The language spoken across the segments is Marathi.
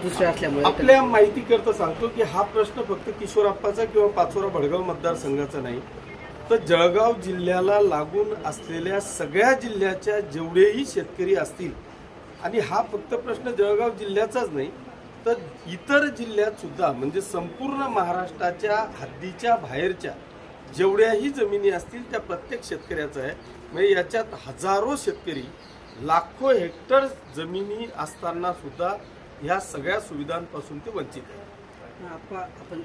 दुसरे असल्यामुळे आपल्या माहिती करता सांगतो की हा प्रश्न फक्त किशोरप्पाचा किंवा पाचोरा भडगाव मतदारसंघाचा नाही, तर जळगाव जिल्ह्याला लागून असलेल्या सगळ्या जिल्ह्याच्या जेवढेही शेतकरी असतील, आणि हा फक्त प्रश्न जळगाव जिल्ह्याचाच नाही तर इतर जिल्ह्यात सुद्धा, म्हणजे संपूर्ण महाराष्ट्राच्या हद्दीच्या बाहेरच्या जेवढ्याही जमिनी असतील त्या प्रत्येक शेतकऱ्याचा आहे. म्हणजे याच्यात हजारो शेतकरी, लाखो हेक्टर जमिनी असताना सुद्धा ह्या सगळ्या सुविधांपासून ते वंचित आहे. आपण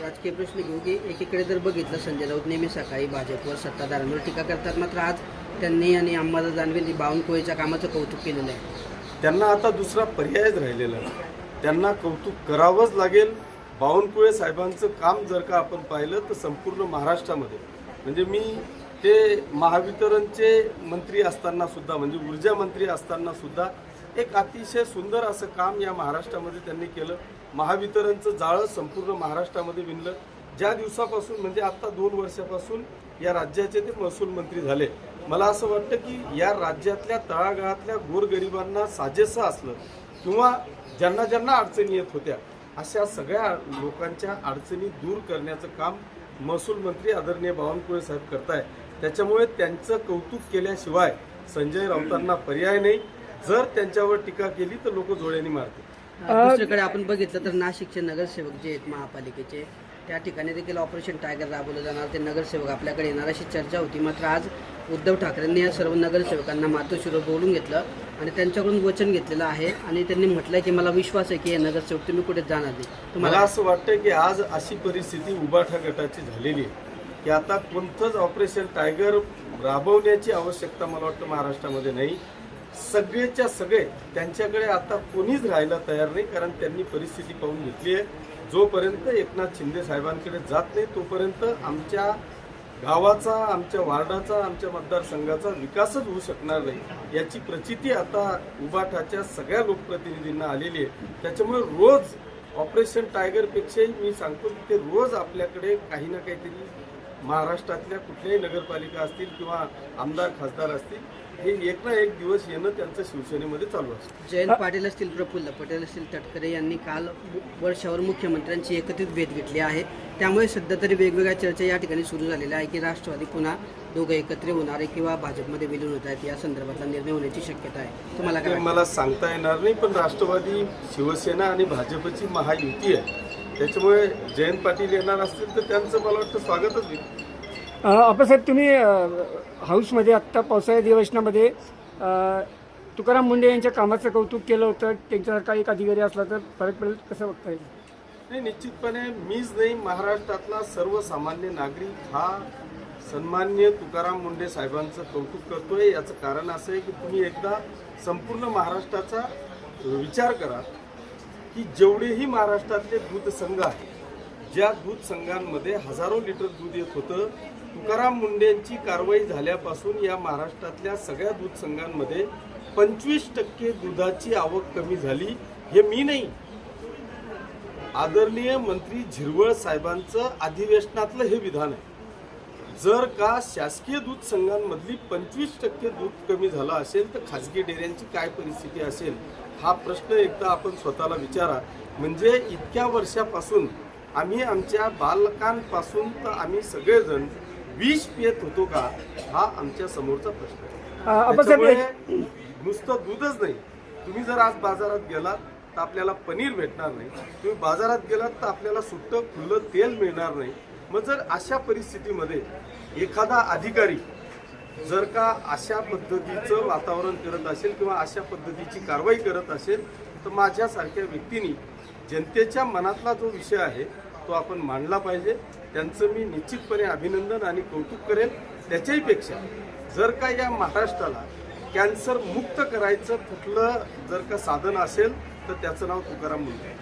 राजकीय प्रश्न घेऊ की एकीकडे जर बघितलं, संजय राऊत नेहमी सकाळी भाजपवर सत्ताधाऱ्यांवर टीका करतात, मात्र आज त्यांनी आणि अंबादास दानवेंनी बावनकुळेच्या कामाचं कौतुक केलेलं आहे. त्यांना आता दुसरा पर्यायच राहिलेला नाही, त्यांना कौतुक करावंच लागेल. बावनकुळे साहेबांचं काम जर का आपण पाहिलं तर संपूर्ण महाराष्ट्रामध्ये, म्हणजे मी ते महावितरणचे मंत्री असताना सुद्धा, म्हणजे ऊर्जा मंत्री असताना सुद्धा एक अतिशय सुंदर असं काम या महाराष्ट्रामध्ये त्यांनी केलं. महावितरणचं जाळं संपूर्ण महाराष्ट्रामध्ये विणलं. ज्या दिवसापासून, म्हणजे आता 2 वर्षापासून या राज्याचे ते महसूल मंत्री झाले, मला असं वाटतं की या राज्यातल्या तळागाळातल्या गोरगरिबांना साजेसं असलं किंवा ज्यांना ज्यांना अडचणी येत होत्या अशा सगळ्या लोकांच्या अडचणी दूर करण्याचं काम महसूल मंत्री आदरणीय बावनकुळे साहेब करताय. त्याच्यामुळे त्यांचं कौतुक केल्याशिवाय संजय राऊतांना पर्याय नाही. जर त्यांच्यावर टीका केली तर लोक जोड्यांनी मारतील. दुसरीकडे आपण बघितलं तर नाशिकचे नगरसेवक जे आहेत महापालिकेचे, त्या ठिकाणी देखील ऑपरेशन टायगर राबवलं जाणार, ते नगरसेवक आपल्याकडे येणार अशी चर्चा होती. मात्र आज उद्धव ठाकरेंनी या सर्व नगरसेवकांना मातोश्रीवर बोलून घेतलं आणि त्यांच्याकडून वचन घेतलेलं आहे आणि त्यांनी म्हटलंय की मला विश्वास आहे की हे नगरसेवक तुम्ही कुठे जाणार नाही. मला असं वाटतं की आज अशी परिस्थिती उबाठा गटाची झालेली आहे की आता कोणतंच ऑपरेशन टायगर राबवण्याची आवश्यकता मला वाटतं महाराष्ट्रामध्ये नाही. सगळेच्या सगळे त्यांच्याकडे आता कोणीच राहायला तयार नाही, कारण त्यांनी परिस्थिती पाहून घेतली आहे. जोपर्यंत एकनाथ शिंदे साहेबांकडे जात नाही तोपर्यंत आमच्या गावाचा, आमच्या वार्डाचा, आमच्या मतदारसंघाचा विकासच होऊ शकणार नाही, याची प्रचिती आता उबाठाच्या सगळ्या लोकप्रतिनिधींना आलेली आहे. त्याच्यामुळे रोज ऑपरेशन टायगरपेक्षाही मी सांगतो की ते रोज आपल्याकडे काही ना काहीतरी महाराष्ट्रातल्या कुठल्याही नगरपालिका असतील किंवा आमदार खासदार असतील, हे एक ना एक दिवस येणं त्यांचं शिवसेनेमध्ये चालू असतं. जयंत पाटील असतील, प्रफुल्ल पटेल असतील, तटकरे यांनी काल वर्षावर मुख्यमंत्र्यांची एकत्रित भेट घेतली आहे. त्यामुळे सध्या तरी वेगवेगळ्या चर्चा या ठिकाणी सुरू झालेल्या आहे की राष्ट्रवादी पुन्हा दोघं एकत्र होणार आहे किंवा भाजपमध्ये विलीन होत आहेत, या संदर्भातला निर्णय होण्याची शक्यता आहे. तुम्हाला काय मला सांगता येणार नाही, पण राष्ट्रवादी, शिवसेना आणि भाजपची महायुती आहे, त्याच्यामुळे जयंत पाटील येणार असतील तर त्यांचं मला वाटतं स्वागतच होईल. साहेब, तुम्ही हाऊसमध्ये आत्ता पावसाळ्या अधिवेशनामध्ये तुकाराम मुंडे यांच्या कामाचं कौतुक केलं होतं. त्यांच्यासारखा एक अधिकारी असला तर फरक पडेल, कसं बघता येईल? नाही, निश्चितपणे मीच नाही, महाराष्ट्रातला सर्वसामान्य नागरिक हा सन्माननीय तुकाराम मुंडे साहेबांचं कौतुक करतोय. याचं कारण असं आहे की तुम्ही एकदा संपूर्ण महाराष्ट्राचा विचार करा की जेवढेही महाराष्ट्रातले दूध संघ आहेत, ज्या दूध संघांमध्ये हजारो लिटर दूध येत होतं, तुकाराम मुंडेंची कारवाई झाल्यापासून या महाराष्ट्रातल्या सगळ्या दूध संघांमध्ये 25% दुधाची आवक कमी झाली. हे मी नाही, आदरणीय मंत्री झिरवळ साहेबांचं अधिवेशनातलं हे विधान आहे. जर का शासकीय दूध संघांमधली 25% दूध कमी झालं असेल तर खाजगी डेअऱ्यांची काय परिस्थिती असेल, हा प्रश्न एकदा आपण स्वतःला विचारा. म्हणजे इतक्या वर्षापासून आम्ही आमच्या बालकांपासून तर आम्ही सगळेजण विष पित होतो का, हा आमच्या समोरचा प्रश्न आहे. नुसतं दूधच नाही, तुम्ही जर आज बाजारात गेलात तर आपल्याला पनीर भेटणार नाही, तुम्ही बाजारात गेलात तर आपल्याला सुट्टं खुलं तेल मिळणार नाही. मग जर अशा परिस्थितीमध्ये एखादा अधिकारी जर का अशा पद्धतीचं वातावरण करत असेल किंवा अशा पद्धतीची कारवाई करत असेल, तर माझ्यासारख्या व्यक्तींनी जनतेच्या मनातला जो विषय आहे तो आपण मांडला पाहिजे. त्यांचं मी निश्चितपणे अभिनंदन आणि कौतुक करेन. त्याच्याही पेक्षा जर का या महाराष्ट्राला कॅन्सर मुक्त करायचं कुठलं जर का साधन असेल तर त्याचं नाव तुकाराम मुंडे.